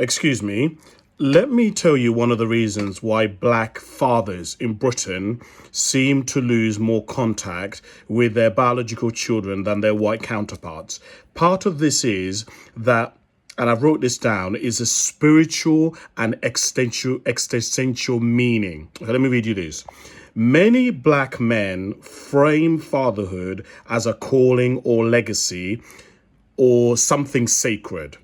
Excuse me. Let me tell you one of the reasons why black fathers in Britain seem to lose more contact with their biological children than their white counterparts. Part of this is that, and I wrote this down, is a spiritual and existential meaning. Okay, let me read you this. Many black men frame fatherhood as a calling or legacy or something sacred.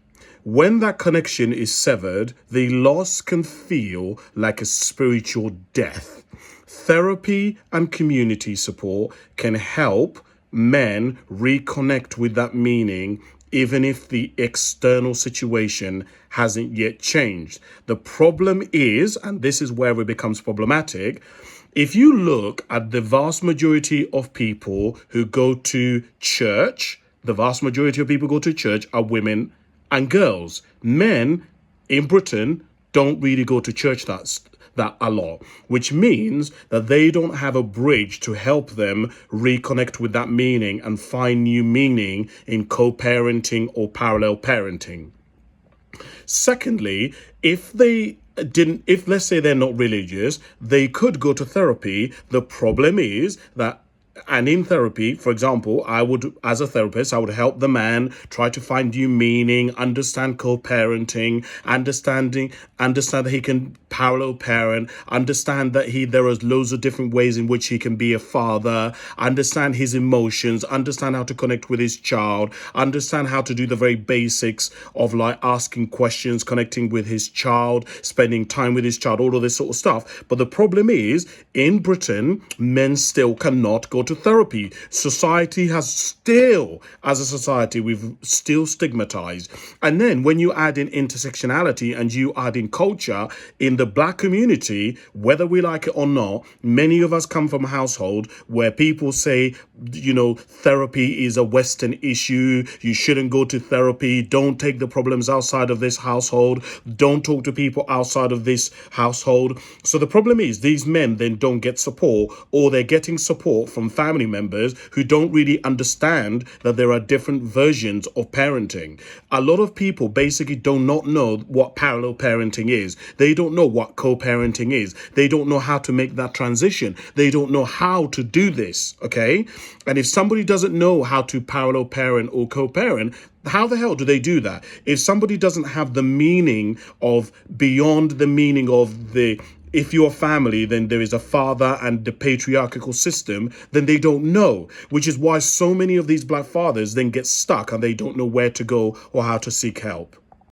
When that connection is severed, the loss can feel like a spiritual death. Therapy and community support can help men reconnect with that meaning, even if the external situation hasn't yet changed. The problem is, and this is where it becomes problematic, if you look at the vast majority of people who go to church, the vast majority of people who go to church are women and girls. Men in Britain don't really go to church that a lot, which means that they don't have a bridge to help them reconnect with that meaning and find new meaning in co-parenting or parallel parenting. Secondly, if let's say they're not religious, they could go to therapy. The problem is that, and in therapy, for example, as a therapist, I would help the man try to find new meaning, understand co-parenting, understand that he can parallel parent, understand that there are loads of different ways in which he can be a father, understand his emotions, understand how to connect with his child, understand how to do the very basics of like asking questions, connecting with his child, spending time with his child, all of this sort of stuff. But the problem is, in Britain, men still cannot go to therapy. Society has still, as a society, we've still stigmatized. And then when you add in intersectionality and you add in culture, in the black community, whether we like it or not, many of us come from a household where people say, therapy is a Western issue. You shouldn't go to therapy. Don't take the problems outside of this household. Don't talk to people outside of this household. So the problem is these men then don't get support, or they're getting support from family members who don't really understand that there are different versions of parenting. A lot of people basically do not know what parallel parenting is. They don't know what co-parenting is. They don't know how to make that transition. They don't know how to do this, okay? And if somebody doesn't know how to parallel parent or co-parent, how the hell do they do that? If somebody doesn't have the meaning of beyond the meaning of if you're family, then there is a father and the patriarchal system, then they don't know, which is why so many of these black fathers then get stuck and they don't know where to go or how to seek help.